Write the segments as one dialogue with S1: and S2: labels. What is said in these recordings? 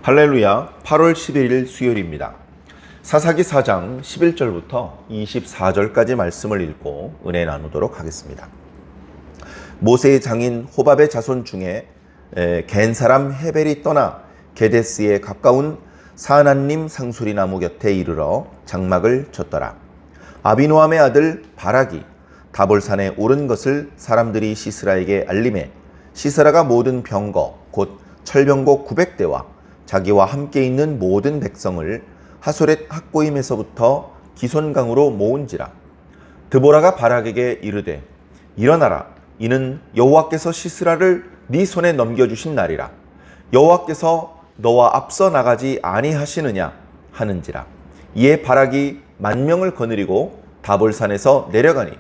S1: 할렐루야. 8월 11일 수요일입니다. 사사기 4장 11절부터 24절까지 말씀을 읽고 은혜 나누도록 하겠습니다. 모세의 장인 호밥의 자손 중에 겐 사람 헤벨이 떠나 게데스에 가까운 사안님 상수리 나무 곁에 이르러 장막을 쳤더라. 아비노함의 아들 바락이 다볼산에 오른 것을 사람들이 시스라에게 알림해 시스라가 모든 병거 곧 철병거 900대와 자기와 함께 있는 모든 백성을 하소렛 학고임에서부터 기손강으로 모은지라. 드보라가 바락에게 이르되 일어나라. 이는 여호와께서 시스라를 네 손에 넘겨주신 날이라. 여호와께서 너와 앞서 나가지 아니하시느냐 하는지라. 이에 바락이 10,000명을 거느리고 다볼산에서 내려가니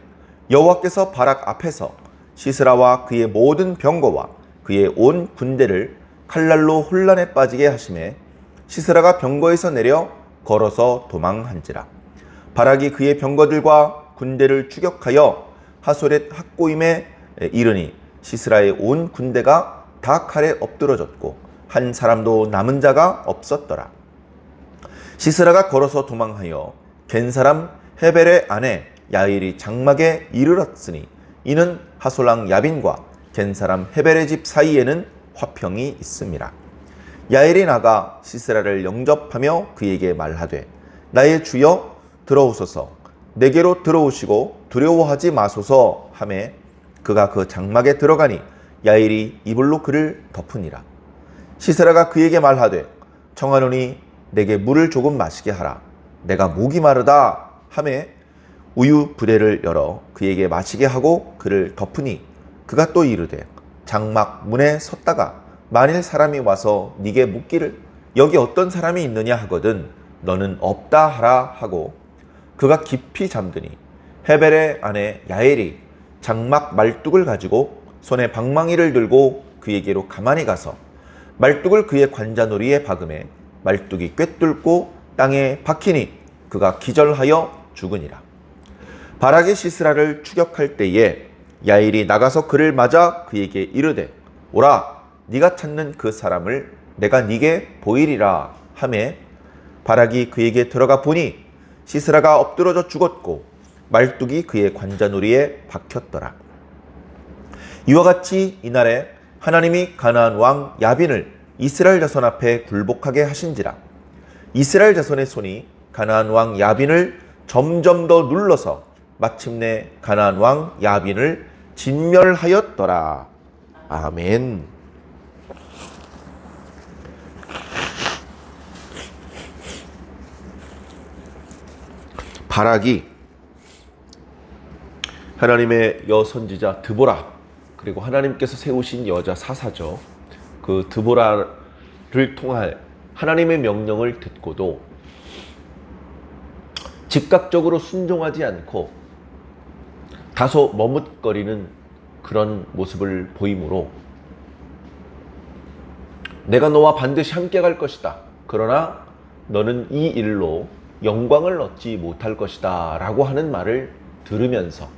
S1: 여호와께서 바락 앞에서 시스라와 그의 모든 병거와 그의 온 군대를 칼날로 혼란에 빠지게 하심에 시스라가 병거에서 내려 걸어서 도망한지라. 바락이 그의 병거들과 군대를 추격하여 하소렛 학고임에 이르니 시스라의 온 군대가 다 칼에 엎드러졌고 한 사람도 남은 자가 없었더라. 시스라가 걸어서 도망하여 겐 사람 헤벨의 아내 야일이 장막에 이르렀으니 이는 하솔랑 야빈과 겐 사람 헤벨의 집 사이에는 화평이 있음이라. 야일이 나가 시스라를 영접하며 그에게 말하되 나의 주여 들어오소서. 내게로 들어오시고 두려워하지 마소서 하매 그가 그 장막에 들어가니 야일이 이불로 그를 덮으니라. 시스라가 그에게 말하되 청하노니 내게 물을 조금 마시게 하라. 내가 목이 마르다 하매 우유 부대를 열어 그에게 마시게 하고 그를 덮으니 그가 또 이르되 장막 문에 섰다가 만일 사람이 와서 네게 묻기를 여기 어떤 사람이 있느냐 하거든 너는 없다 하라 하고 그가 깊이 잠드니 헤벨의 아내 야엘이 장막 말뚝을 가지고 손에 방망이를 들고 그에게로 가만히 가서 말뚝을 그의 관자놀이에 박음에 말뚝이 꿰뚫고 땅에 박히니 그가 기절하여 죽으니라. 바락이 시스라를 추격할 때에 야일이 나가서 그를 맞아 그에게 이르되 오라 네가 찾는 그 사람을 내가 네게 보이리라 하매 바락이 그에게 들어가 보니 시스라가 엎드러져 죽었고 말뚝이 그의 관자놀이에 박혔더라. 이와 같이 이날에 하나님이 가나안 왕 야빈을 이스라엘 자손 앞에 굴복하게 하신지라. 이스라엘 자손의 손이 가나안 왕 야빈을 점점 더 눌러서 마침내 가나안 왕 야빈을 진멸하였더라. 아멘. 바락이 하나님의 여선지자 드보라 그리고 하나님께서 세우신 여자 사사죠. 그 드보라를 통할 하나님의 명령을 듣고도 즉각적으로 순종하지 않고 다소 머뭇거리는 그런 모습을 보이므로 내가 너와 반드시 함께 갈 것이다. 그러나 너는 이 일로 영광을 얻지 못할 것이다 라고 하는 말을 들으면서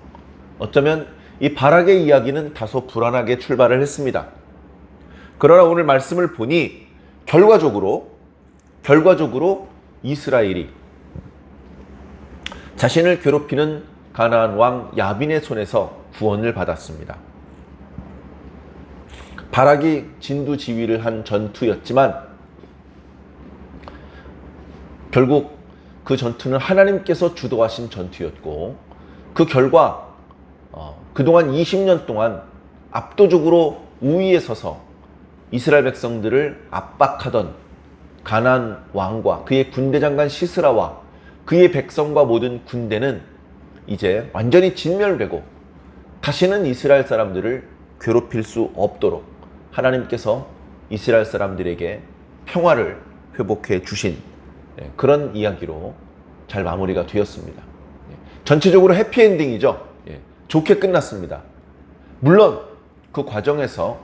S1: 어쩌면 이 바락의 이야기는 다소 불안하게 출발을 했습니다. 그러나 오늘 말씀을 보니 결과적으로 이스라엘이 자신을 괴롭히는 가나안 왕 야빈의 손에서 구원을 받았습니다. 바락이 진두지휘를 한 전투였지만 결국 그 전투는 하나님께서 주도하신 전투였고 그 결과 그동안 20년 동안 압도적으로 우위에 서서 이스라엘 백성들을 압박하던 가나안 왕과 그의 군대 장관 시스라와 그의 백성과 모든 군대는 이제 완전히 진멸되고 다시는 이스라엘 사람들을 괴롭힐 수 없도록 하나님께서 이스라엘 사람들에게 평화를 회복해 주신 그런 이야기로 잘 마무리가 되었습니다. 전체적으로 해피엔딩이죠. 좋게 끝났습니다. 물론 그 과정에서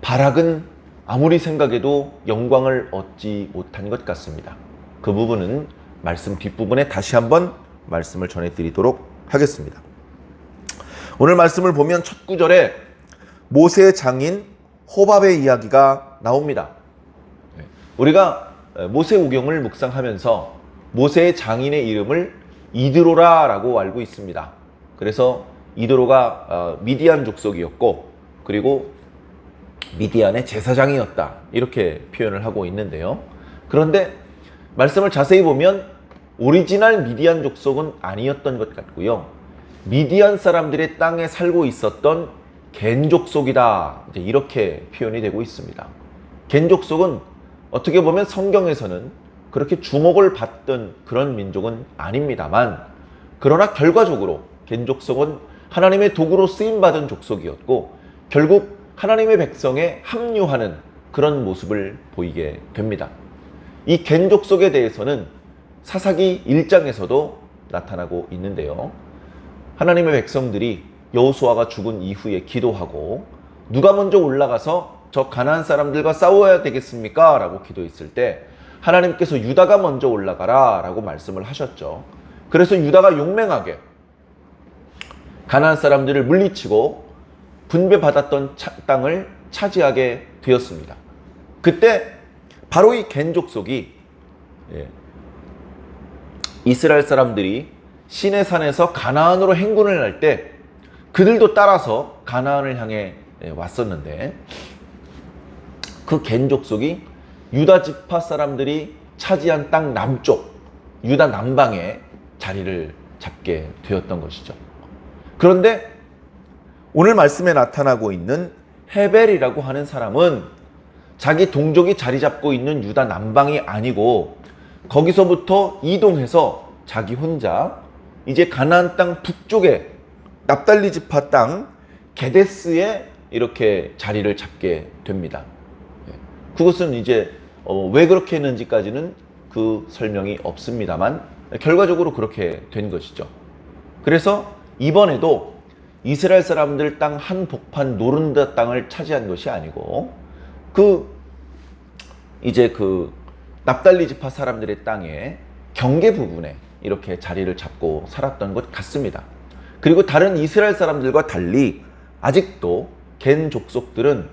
S1: 바락은 아무리 생각해도 영광을 얻지 못한 것 같습니다. 그 부분은 말씀 뒷부분에 다시 한번 말씀을 전해드리도록 하겠습니다. 오늘 말씀을 보면 첫 구절에 모세의 장인 호밥의 이야기가 나옵니다. 우리가 모세오경을 묵상하면서 모세의 장인의 이름을 이드로라라고 알고 있습니다. 그래서 이드로가 미디안 족속이었고, 그리고 미디안의 제사장이었다, 이렇게 표현을 하고 있는데요. 그런데 말씀을 자세히 보면 오리지널 미디안 족속은 아니었던 것 같고요. 미디안 사람들의 땅에 살고 있었던 겐 족속이다, 이렇게 표현이 되고 있습니다. 겐 족속은 어떻게 보면 성경에서는 그렇게 주목을 받던 그런 민족은 아닙니다만, 그러나 결과적으로 겐 족속은 하나님의 도구로 쓰임받은 족속이었고, 결국 하나님의 백성에 합류하는 그런 모습을 보이게 됩니다. 이 겐 족속에 대해서는 사사기 1장에서도 나타나고 있는데요. 하나님의 백성들이 여호수아가 죽은 이후에 기도하고, 누가 먼저 올라가서 저 가나안 사람들과 싸워야 되겠습니까? 라고 기도했을 때 하나님께서 유다가 먼저 올라가라 라고 말씀을 하셨죠. 그래서 유다가 용맹하게 가나안 사람들을 물리치고 분배받았던 땅을 차지하게 되었습니다. 그때 바로 이 겐 족속이 이스라엘 사람들이 시내산에서 가나안으로 행군을 할 때 그들도 따라서 가나안을 향해 왔었는데, 그 겐 족속이 유다 지파 사람들이 차지한 땅 남쪽, 유다 남방에 자리를 잡게 되었던 것이죠. 그런데 오늘 말씀에 나타나고 있는 헤벨이라고 하는 사람은 자기 동족이 자리 잡고 있는 유다 남방이 아니고, 거기서부터 이동해서 자기 혼자 이제 가나안 땅 북쪽에 납달리 지파 땅 게데스에 이렇게 자리를 잡게 됩니다. 그것은 이제 왜 그렇게 했는지까지는 그 설명이 없습니다만, 결과적으로 그렇게 된 것이죠. 그래서 이번에도 이스라엘 사람들 땅 한 복판 노른다 땅을 차지한 것이 아니고, 이제 납달리 지파 사람들의 땅에 경계 부분에 이렇게 자리를 잡고 살았던 것 같습니다. 그리고 다른 이스라엘 사람들과 달리 아직도 겐 족속들은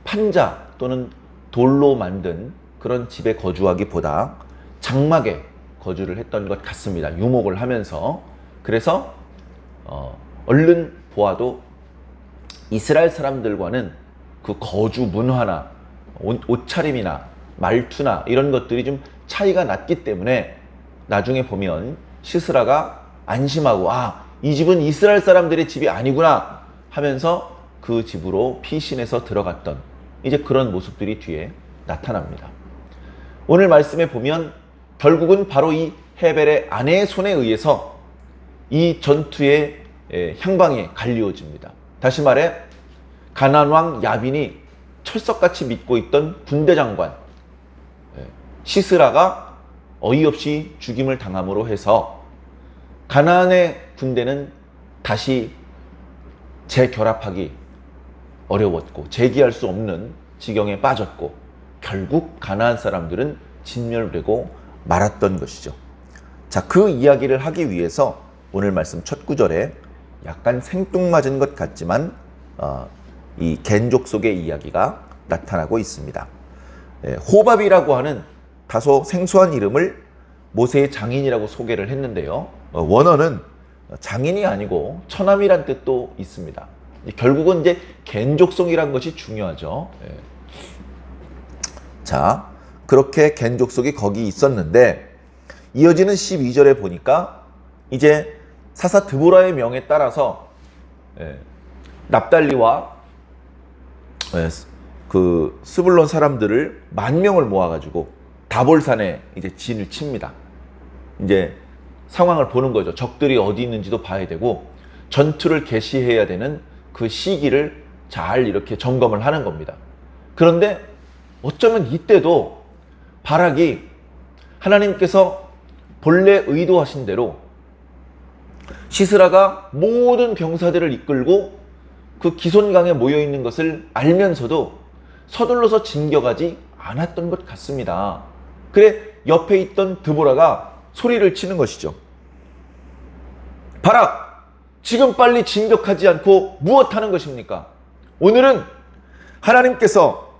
S1: 판자 또는 돌로 만든 그런 집에 거주하기보다 장막에 거주를 했던 것 같습니다. 유목을 하면서. 그래서 얼른 보아도 이스라엘 사람들과는 그 거주 문화나 옷차림이나 말투나 이런 것들이 좀 차이가 났기 때문에 나중에 보면 시스라가 안심하고, 이 집은 이스라엘 사람들의 집이 아니구나 하면서 그 집으로 피신해서 들어갔던 이제 그런 모습들이 뒤에 나타납니다. 오늘 말씀에 보면 결국은 바로 이 헤벨의 아내의 손에 의해서 이 전투의 향방이 갈리워집니다. 다시 말해 가나안 왕 야빈이 철석같이 믿고 있던 군대 장관 시스라가 어이없이 죽임을 당함으로 해서 가나안의 군대는 다시 재결합하기 어려웠고 재기할 수 없는 지경에 빠졌고, 결국 가나안 사람들은 진멸되고 말았던 것이죠. 자, 그 이야기를 하기 위해서 오늘 말씀 첫 구절에 약간 생뚱맞은 것 같지만 이 겐 족속의 이야기가 나타나고 있습니다. 호밥이라고 하는 다소 생소한 이름을 모세의 장인이라고 소개를 했는데요. 원어는 장인이 아니고 처남이란 뜻도 있습니다. 결국은 이제 겐 족속이란 것이 중요하죠. 자, 그렇게 겐 족속이 거기 있었는데, 이어지는 12절에 보니까 이제 사사 드보라의 명에 따라서 납달리와 그 스불론 사람들을 10,000명을 모아가지고 다볼산에 이제 진을 칩니다. 이제 상황을 보는 거죠. 적들이 어디 있는지도 봐야 되고 전투를 개시해야 되는 그 시기를 잘 이렇게 점검을 하는 겁니다. 그런데 어쩌면 이때도 바락이 하나님께서 본래 의도하신 대로 시스라가 모든 병사들을 이끌고 그 기손강에 모여있는 것을 알면서도 서둘러서 진격하지 않았던 것 같습니다. 그래 옆에 있던 드보라가 소리를 치는 것이죠. 바락, 지금 빨리 진격하지 않고 무엇하는 것입니까? 오늘은 하나님께서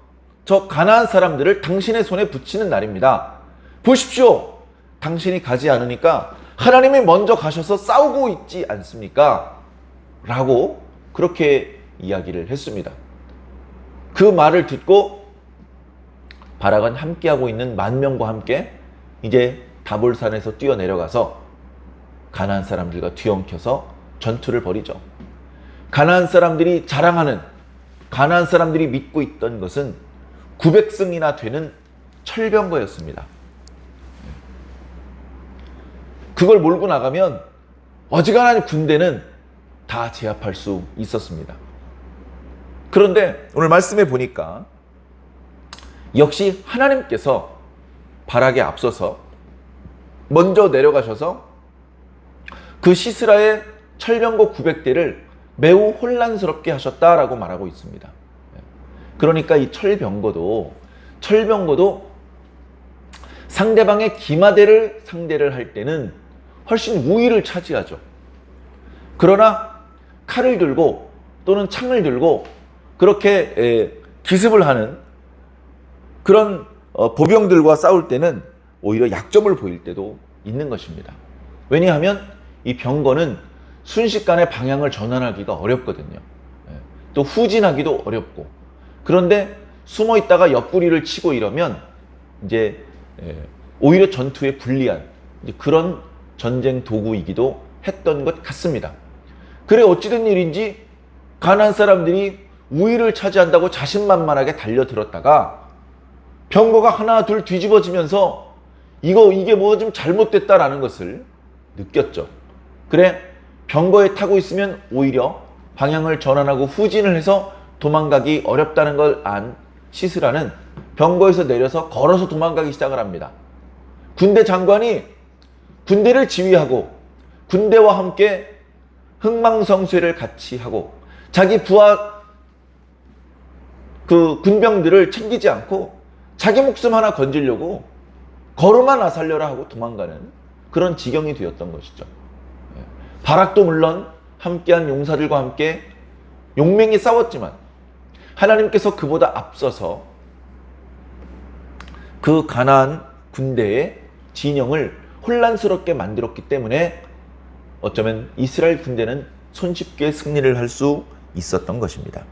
S1: 저 가나안 사람들을 당신의 손에 붙이는 날입니다. 보십시오. 당신이 가지 않으니까 하나님이 먼저 가셔서 싸우고 있지 않습니까? 라고 그렇게 이야기를 했습니다. 그 말을 듣고 바락은 함께하고 있는 10,000명과 함께 이제 다볼산에서 뛰어내려가서 가나안 사람들과 뒤엉켜서 전투를 벌이죠. 가나안 사람들이 자랑하는, 가나안 사람들이 믿고 있던 것은 900승이나 되는 철병거였습니다. 그걸 몰고 나가면 어지간한 군대는 다 제압할 수 있었습니다. 그런데 오늘 말씀해 보니까 역시 하나님께서 바락에 앞서서 먼저 내려가셔서 그 시스라의 철병거 900대를 매우 혼란스럽게 하셨다라고 말하고 있습니다. 그러니까 이 철병거도 상대방의 기마대를 상대를 할 때는 훨씬 우위를 차지하죠. 그러나 칼을 들고 또는 창을 들고 그렇게 기습을 하는 그런 보병들과 싸울 때는 오히려 약점을 보일 때도 있는 것입니다. 왜냐하면 이 병거는 순식간에 방향을 전환하기가 어렵거든요. 또 후진하기도 어렵고. 그런데 숨어 있다가 옆구리를 치고 이러면 이제 오히려 전투에 불리한 그런 전쟁 도구이기도 했던 것 같습니다. 그래 어찌된 일인지 가나안 사람들이 우위를 차지한다고 자신만만하게 달려들었다가 병거가 하나 둘 뒤집어지면서 이게 뭐 좀 잘못됐다라는 것을 느꼈죠. 그래 병거에 타고 있으면 오히려 방향을 전환하고 후진을 해서 도망가기 어렵다는 걸 안 시스라는 병거에서 내려서 걸어서 도망가기 시작을 합니다. 군대 장관이 군대를 지휘하고 군대와 함께 흥망성쇠를 같이 하고 자기 부하 그 군병들을 챙기지 않고 자기 목숨 하나 건지려고 걸음아 나살려라 하고 도망가는 그런 지경이 되었던 것이죠. 바락도 물론 함께한 용사들과 함께 용맹히 싸웠지만 하나님께서 그보다 앞서서 그 가나안 군대의 진영을 혼란스럽게 만들었기 때문에 어쩌면 이스라엘 군대는 손쉽게 승리를 할 수 있었던 것입니다.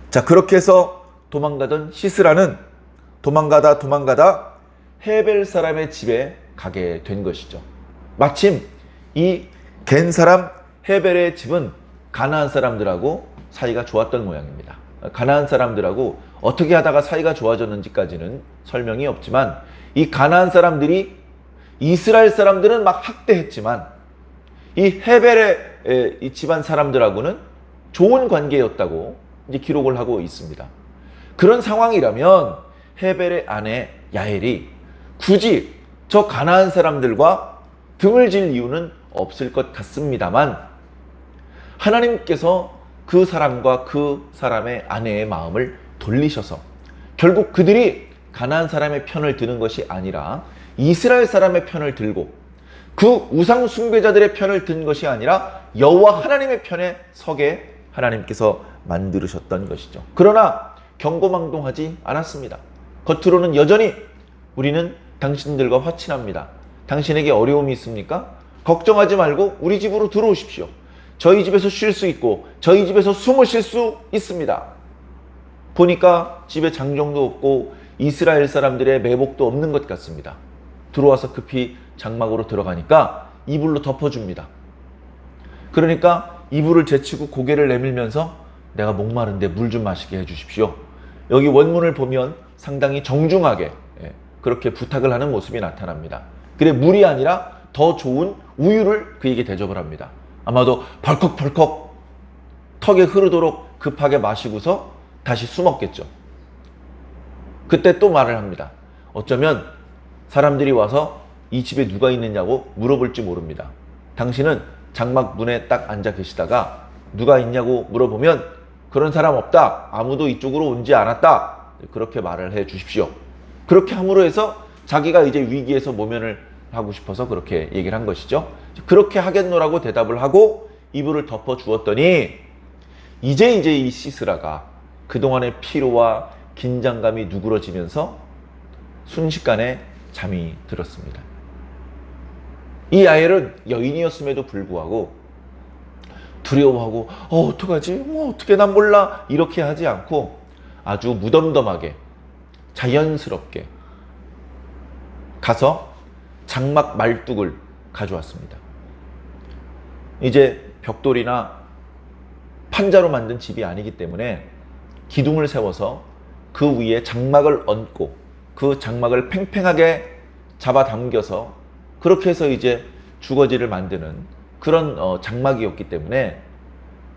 S1: 자, 그렇게 해서 도망가던 시스라는 도망가다 헤벨 사람의 집에 가게 된 것이죠. 마침 이 겐 사람 헤벨의 집은 가나안 사람들하고 사이가 좋았던 모양입니다. 가나안 사람들하고 어떻게 하다가 사이가 좋아졌는지까지는 설명이 없지만 이 가나안 사람들이 이스라엘 사람들은 막 학대했지만 이 헤벨의 이 집안 사람들하고는 좋은 관계였다고 이제 기록을 하고 있습니다. 그런 상황이라면 헤벨의 아내 야엘이 굳이 저 가나안 사람들과 등을 질 이유는 없을 것 같습니다만 하나님께서 그 사람과 그 사람의 아내의 마음을 돌리셔서 결국 그들이 가나안 사람의 편을 드는 것이 아니라 이스라엘 사람의 편을 들고 그 우상 숭배자들의 편을 든 것이 아니라 여호와 하나님의 편에 서게 하나님께서 만들으셨던 것이죠. 그러나 경고망동하지 않았습니다. 겉으로는 여전히 우리는 당신들과 화친합니다. 당신에게 어려움이 있습니까? 걱정하지 말고 우리 집으로 들어오십시오. 저희 집에서 쉴 수 있고 저희 집에서 숨을 쉴 수 있습니다. 보니까 집에 장정도 없고 이스라엘 사람들의 매복도 없는 것 같습니다. 들어와서 급히 장막으로 들어가니까 이불로 덮어줍니다. 그러니까 이불을 제치고 고개를 내밀면서 내가 목마른데 물 좀 마시게 해주십시오. 여기 원문을 보면 상당히 정중하게 그렇게 부탁을 하는 모습이 나타납니다. 그래 물이 아니라 더 좋은 우유를 그에게 대접을 합니다. 아마도 벌컥벌컥 턱에 흐르도록 급하게 마시고서 다시 숨었겠죠. 그때 또 말을 합니다. 어쩌면 사람들이 와서 이 집에 누가 있느냐고 물어볼지 모릅니다. 당신은 장막 문에 딱 앉아 계시다가 누가 있냐고 물어보면 그런 사람 없다. 아무도 이쪽으로 오지 않았다. 그렇게 말을 해 주십시오. 그렇게 함으로 해서 자기가 이제 위기에서 모면을 하고 싶어서 그렇게 얘기를 한 것이죠. 그렇게 하겠노라고 대답을 하고 이불을 덮어 주었더니 이제 이 시스라가 그동안의 피로와 긴장감이 누그러지면서 순식간에 잠이 들었습니다. 이 야엘은 여인이었음에도 불구하고 두려워하고 어떡하지? 어떻게 난 몰라? 이렇게 하지 않고 아주 무덤덤하게 자연스럽게 가서 장막 말뚝을 가져왔습니다. 이제 벽돌이나 판자로 만든 집이 아니기 때문에 기둥을 세워서 그 위에 장막을 얹고 그 장막을 팽팽하게 잡아당겨서 그렇게 해서 이제 주거지를 만드는 그런 장막이었기 때문에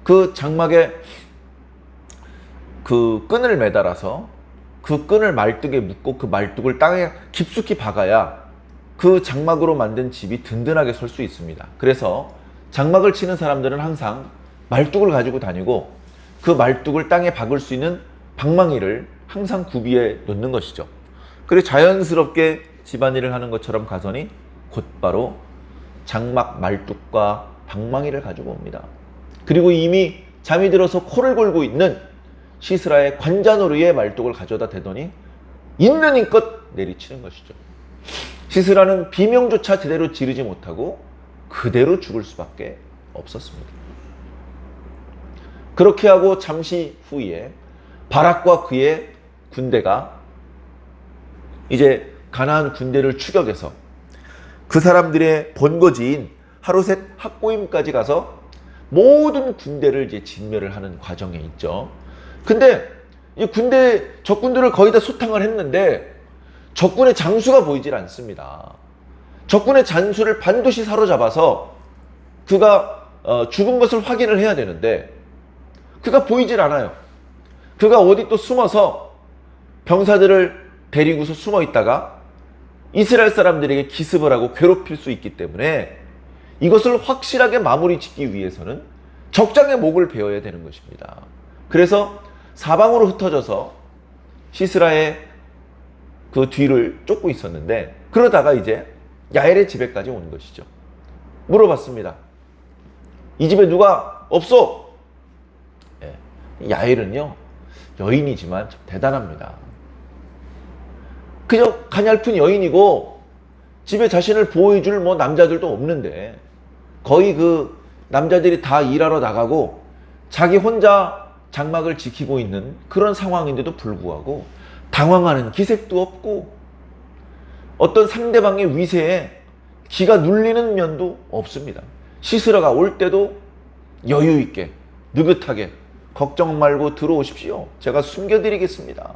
S1: 그 장막에 그 끈을 매달아서 그 끈을 말뚝에 묶고 그 말뚝을 땅에 깊숙이 박아야 그 장막으로 만든 집이 든든하게 설 수 있습니다. 그래서 장막을 치는 사람들은 항상 말뚝을 가지고 다니고 그 말뚝을 땅에 박을 수 있는 방망이를 항상 구비해 놓는 것이죠. 그래서 자연스럽게 집안일을 하는 것처럼 가서니 곧바로 장막 말뚝과 방망이를 가지고 옵니다. 그리고 이미 잠이 들어서 코를 골고 있는 시스라의 관자놀이의 말뚝을 가져다 대더니 있는 힘껏 내리치는 것이죠. 시스라는 비명조차 제대로 지르지 못하고 그대로 죽을 수밖에 없었습니다. 그렇게 하고 잠시 후에 바락과 그의 군대가 이제 가나안 군대를 추격해서 그 사람들의 본거지인 하루셋 학고임까지 가서 모든 군대를 이제 진멸을 하는 과정에 있죠. 근데 이 적군들을 거의 다 소탕을 했는데 적군의 장수가 보이질 않습니다. 적군의 장수를 반드시 사로잡아서 그가 죽은 것을 확인을 해야 되는데 그가 보이질 않아요. 그가 어디 또 숨어서 병사들을 데리고서 숨어 있다가 이스라엘 사람들에게 기습을 하고 괴롭힐 수 있기 때문에 이것을 확실하게 마무리 짓기 위해서는 적장의 목을 베어야 되는 것입니다. 그래서 사방으로 흩어져서 시스라의 그 뒤를 쫓고 있었는데 그러다가 이제 야엘의 집에까지 온 것이죠. 물어봤습니다. 이 집에 누가 없어? 야엘은요 여인이지만 좀 대단합니다. 그저 가냘픈 여인이고 집에 자신을 보호해줄 남자들도 없는데 거의 그 남자들이 다 일하러 나가고 자기 혼자 장막을 지키고 있는 그런 상황인데도 불구하고 당황하는 기색도 없고 어떤 상대방의 위세에 기가 눌리는 면도 없습니다. 시스라가 올 때도 여유 있게 느긋하게 걱정 말고 들어오십시오. 제가 숨겨드리겠습니다.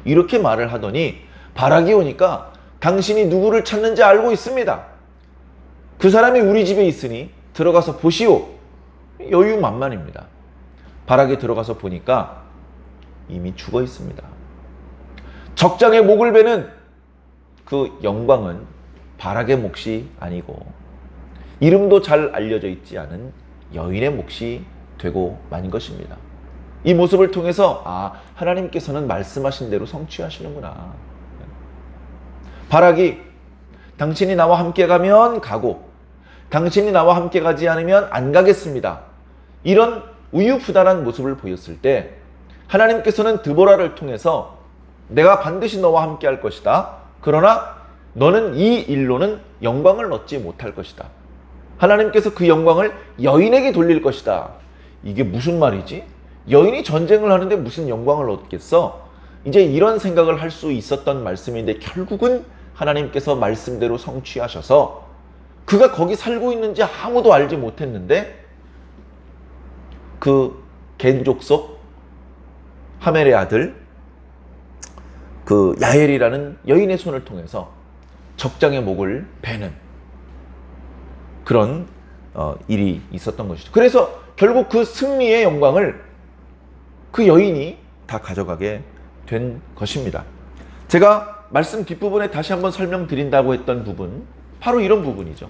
S1: 이렇게 말을 하더니 바락이 오니까 당신이 누구를 찾는지 알고 있습니다. 그 사람이 우리 집에 있으니 들어가서 보시오. 여유만만입니다. 바락에 들어가서 보니까 이미 죽어 있습니다. 적장의 목을 베는 그 영광은 바락의 몫이 아니고 이름도 잘 알려져 있지 않은 여인의 몫이 되고 만 것입니다. 이 모습을 통해서 하나님께서는 말씀하신 대로 성취하시는구나. 바락이 당신이 나와 함께 가면 가고 당신이 나와 함께 가지 않으면 안 가겠습니다. 이런 우유부단한 모습을 보였을 때 하나님께서는 드보라를 통해서 내가 반드시 너와 함께 할 것이다. 그러나 너는 이 일로는 영광을 얻지 못할 것이다. 하나님께서 그 영광을 여인에게 돌릴 것이다. 이게 무슨 말이지? 여인이 전쟁을 하는데 무슨 영광을 얻겠어? 이제 이런 생각을 할 수 있었던 말씀인데 결국은 하나님께서 말씀대로 성취하셔서 그가 거기 살고 있는지 아무도 알지 못했는데 그 겐족속 하멜의 아들 그 야엘이라는 여인의 손을 통해서 적장의 목을 베는 그런 일이 있었던 것이죠. 그래서 결국 그 승리의 영광을 그 여인이 다 가져가게 된 것입니다. 제가 말씀 뒷부분에 다시 한번 설명드린다고 했던 부분, 바로 이런 부분이죠.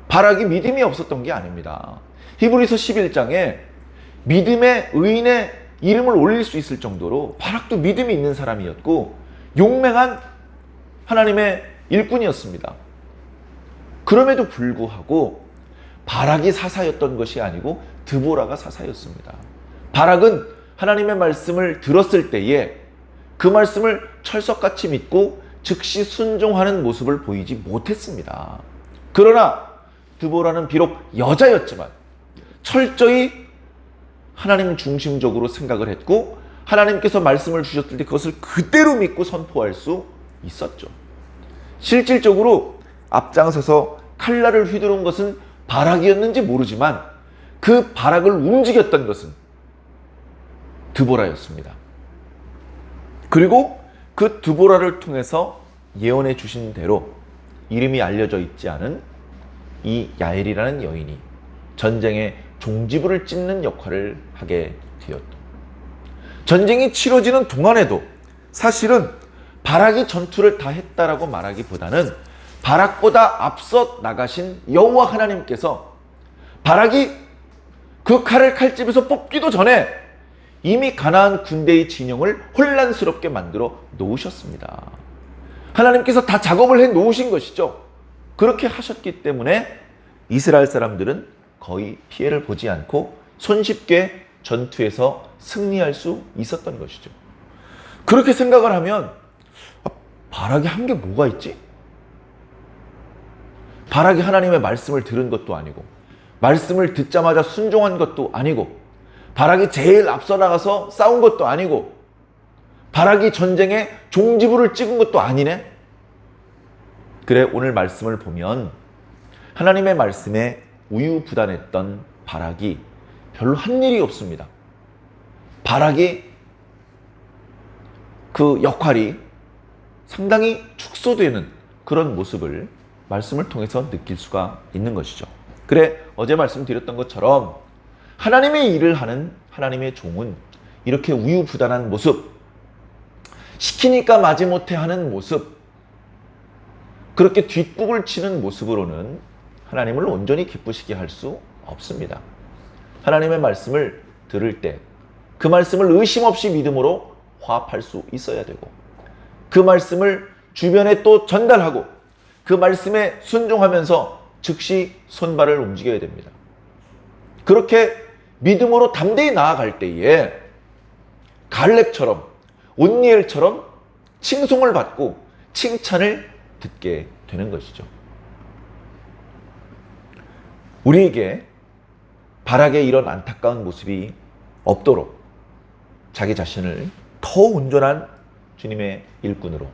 S1: 바락이 믿음이 없었던 게 아닙니다. 히브리서 11장에 믿음의 의인의 이름을 올릴 수 있을 정도로 바락도 믿음이 있는 사람이었고 용맹한 하나님의 일꾼이었습니다. 그럼에도 불구하고 바락이 사사였던 것이 아니고 드보라가 사사였습니다. 바락은 하나님의 말씀을 들었을 때에 그 말씀을 철석같이 믿고 즉시 순종하는 모습을 보이지 못했습니다. 그러나 드보라는 비록 여자였지만 철저히 하나님 중심적으로 생각을 했고 하나님께서 말씀을 주셨을 때 그것을 그대로 믿고 선포할 수 있었죠. 실질적으로 앞장서서 칼날을 휘두른 것은 바락이었는지 모르지만 그 바락을 움직였던 것은 드보라였습니다. 그리고 그 드보라를 통해서 예언해 주신 대로 이름이 알려져 있지 않은 이 야엘이라는 여인이 전쟁의 종지부를 찢는 역할을 하게 되었다. 전쟁이 치러지는 동안에도 사실은 바락이 전투를 다 했다라고 말하기보다는 바락보다 앞서 나가신 여호와 하나님께서 바락이 그 칼을 칼집에서 뽑기도 전에 이미 가나안 군대의 진영을 혼란스럽게 만들어 놓으셨습니다. 하나님께서 다 작업을 해 놓으신 것이죠. 그렇게 하셨기 때문에 이스라엘 사람들은 거의 피해를 보지 않고 손쉽게 전투에서 승리할 수 있었던 것이죠. 그렇게 생각을 하면 바락이 한 게 뭐가 있지? 바락이 하나님의 말씀을 들은 것도 아니고 말씀을 듣자마자 순종한 것도 아니고 바락이 제일 앞서 나가서 싸운 것도 아니고 바락이 전쟁에 종지부를 찍은 것도 아니네? 그래, 오늘 말씀을 보면 하나님의 말씀에 우유부단했던 바락이 별로 한 일이 없습니다. 바락이 그 역할이 상당히 축소되는 그런 모습을 말씀을 통해서 느낄 수가 있는 것이죠. 그래, 어제 말씀드렸던 것처럼 하나님의 일을 하는 하나님의 종은 이렇게 우유부단한 모습, 시키니까 마지못해 하는 모습, 그렇게 뒷북을 치는 모습으로는 하나님을 온전히 기쁘시게 할 수 없습니다. 하나님의 말씀을 들을 때 그 말씀을 의심 없이 믿음으로 화합할 수 있어야 되고 그 말씀을 주변에 또 전달하고 그 말씀에 순종하면서 즉시 손발을 움직여야 됩니다. 그렇게 믿음으로 담대히 나아갈 때에 갈렙처럼 온니엘처럼 칭송을 받고 칭찬을 듣게 되는 것이죠. 우리에게 바락의 이런 안타까운 모습이 없도록 자기 자신을 더 온전한 주님의 일꾼으로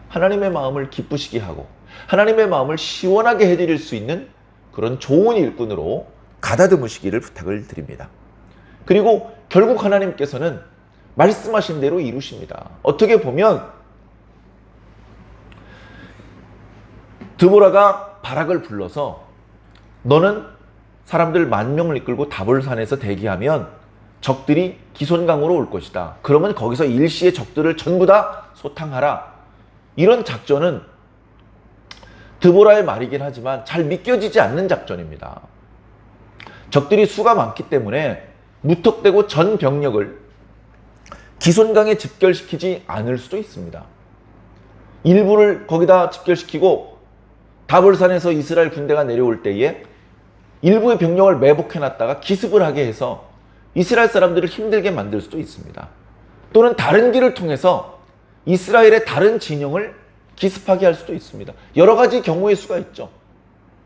S1: 하나님의 마음을 기쁘시게 하고 하나님의 마음을 시원하게 해드릴 수 있는 그런 좋은 일꾼으로 가다듬으시기를 부탁을 드립니다. 그리고 결국 하나님께서는 말씀하신 대로 이루십니다. 어떻게 보면 드보라가 바락을 불러서 너는 사람들 10,000명을 이끌고 다볼산에서 대기하면 적들이 기손강으로 올 것이다. 그러면 거기서 일시에 적들을 전부 다 소탕하라. 이런 작전은 드보라의 말이긴 하지만 잘 믿겨지지 않는 작전입니다. 적들이 수가 많기 때문에 무턱대고 전 병력을 기손강에 집결시키지 않을 수도 있습니다. 일부를 거기다 집결시키고 다볼산에서 이스라엘 군대가 내려올 때에 일부의 병력을 매복해놨다가 기습을 하게 해서 이스라엘 사람들을 힘들게 만들 수도 있습니다. 또는 다른 길을 통해서 이스라엘의 다른 진영을 기습하게 할 수도 있습니다. 여러 가지 경우의 수가 있죠.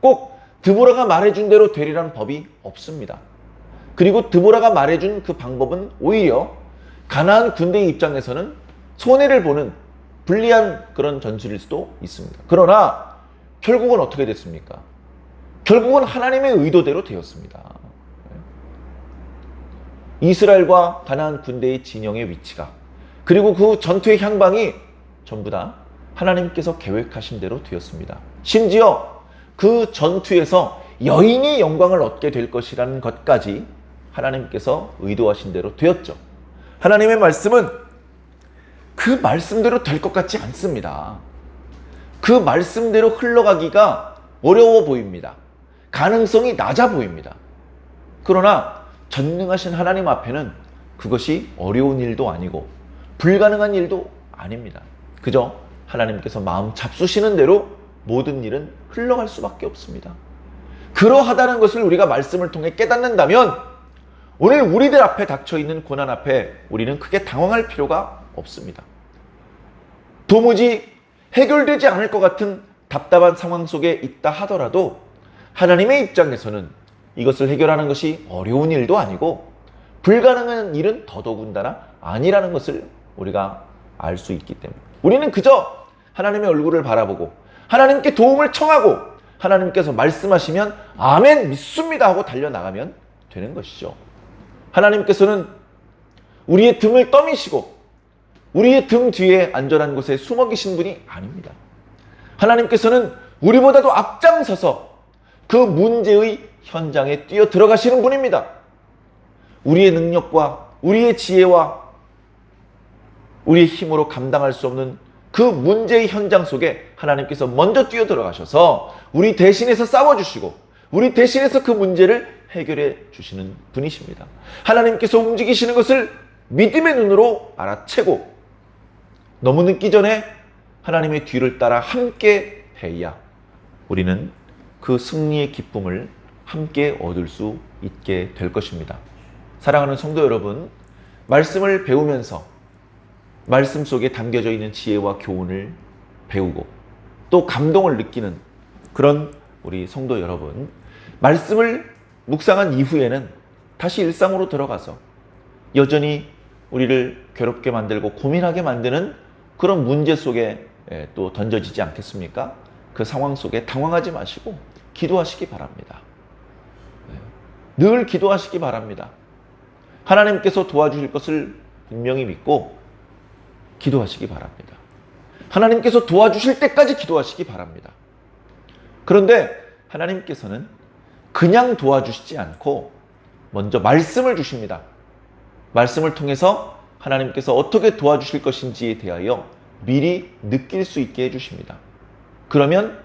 S1: 꼭 드보라가 말해준 대로 되리라는 법이 없습니다. 그리고 드보라가 말해준 그 방법은 오히려 가나안 군대의 입장에서는 손해를 보는 불리한 그런 전술일 수도 있습니다. 그러나 결국은 어떻게 됐습니까? 결국은 하나님의 의도대로 되었습니다. 이스라엘과 가나안 군대의 진영의 위치가 그리고 그 전투의 향방이 전부 다 하나님께서 계획하신 대로 되었습니다. 심지어 그 전투에서 여인이 영광을 얻게 될 것이라는 것까지 하나님께서 의도하신 대로 되었죠. 하나님의 말씀은 그 말씀대로 될 것 같지 않습니다. 그 말씀대로 흘러가기가 어려워 보입니다. 가능성이 낮아 보입니다. 그러나 전능하신 하나님 앞에는 그것이 어려운 일도 아니고 불가능한 일도 아닙니다. 그저 하나님께서 마음 잡수시는 대로 모든 일은 흘러갈 수밖에 없습니다. 그러하다는 것을 우리가 말씀을 통해 깨닫는다면 오늘 우리들 앞에 닥쳐있는 고난 앞에 우리는 크게 당황할 필요가 없습니다. 도무지 해결되지 않을 것 같은 답답한 상황 속에 있다 하더라도 하나님의 입장에서는 이것을 해결하는 것이 어려운 일도 아니고 불가능한 일은 더더군다나 아니라는 것을 우리가 알 수 있기 때문에 우리는 그저 하나님의 얼굴을 바라보고 하나님께 도움을 청하고 하나님께서 말씀하시면 아멘 믿습니다 하고 달려나가면 되는 것이죠. 하나님께서는 우리의 등을 떠미시고 우리의 등 뒤에 안전한 곳에 숨어 계신 분이 아닙니다. 하나님께서는 우리보다도 앞장서서 그 문제의 현장에 뛰어 들어가시는 분입니다. 우리의 능력과 우리의 지혜와 우리의 힘으로 감당할 수 없는 그 문제의 현장 속에 하나님께서 먼저 뛰어 들어가셔서 우리 대신해서 싸워주시고 우리 대신해서 그 문제를 해결해 주시는 분이십니다. 하나님께서 움직이시는 것을 믿음의 눈으로 알아채고 너무 늦기 전에 하나님의 뒤를 따라 함께 해야 우리는 그 승리의 기쁨을 함께 얻을 수 있게 될 것입니다. 사랑하는 성도 여러분, 말씀을 배우면서 말씀 속에 담겨져 있는 지혜와 교훈을 배우고 또 감동을 느끼는 그런 우리 성도 여러분, 말씀을 묵상한 이후에는 다시 일상으로 들어가서 여전히 우리를 괴롭게 만들고 고민하게 만드는 그런 문제 속에 또 던져지지 않겠습니까? 그 상황 속에 당황하지 마시고 기도하시기 바랍니다. 늘 기도하시기 바랍니다. 하나님께서 도와주실 것을 분명히 믿고 기도하시기 바랍니다. 하나님께서 도와주실 때까지 기도하시기 바랍니다. 그런데 하나님께서는 그냥 도와주시지 않고 먼저 말씀을 주십니다. 말씀을 통해서 하나님께서 어떻게 도와주실 것인지에 대하여 미리 느낄 수 있게 해주십니다. 그러면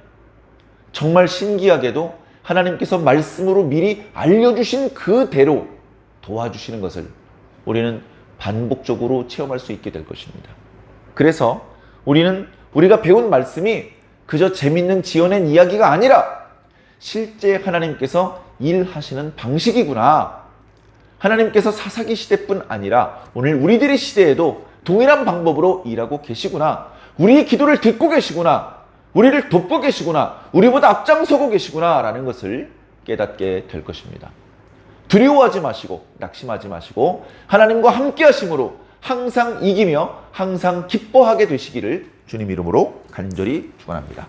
S1: 정말 신기하게도 하나님께서 말씀으로 미리 알려주신 그대로 도와주시는 것을 우리는 반복적으로 체험할 수 있게 될 것입니다. 그래서 우리는 우리가 배운 말씀이 그저 재밌는 지어낸 이야기가 아니라 실제 하나님께서 일하시는 방식이구나. 하나님께서 사사기 시대뿐 아니라 오늘 우리들의 시대에도 동일한 방법으로 일하고 계시구나. 우리의 기도를 듣고 계시구나. 우리를 돕고 계시구나. 우리보다 앞장서고 계시구나 라는 것을 깨닫게 될 것입니다. 두려워하지 마시고 낙심하지 마시고 하나님과 함께 하심으로 항상 이기며 항상 기뻐하게 되시기를 주님 이름으로 간절히 축원합니다.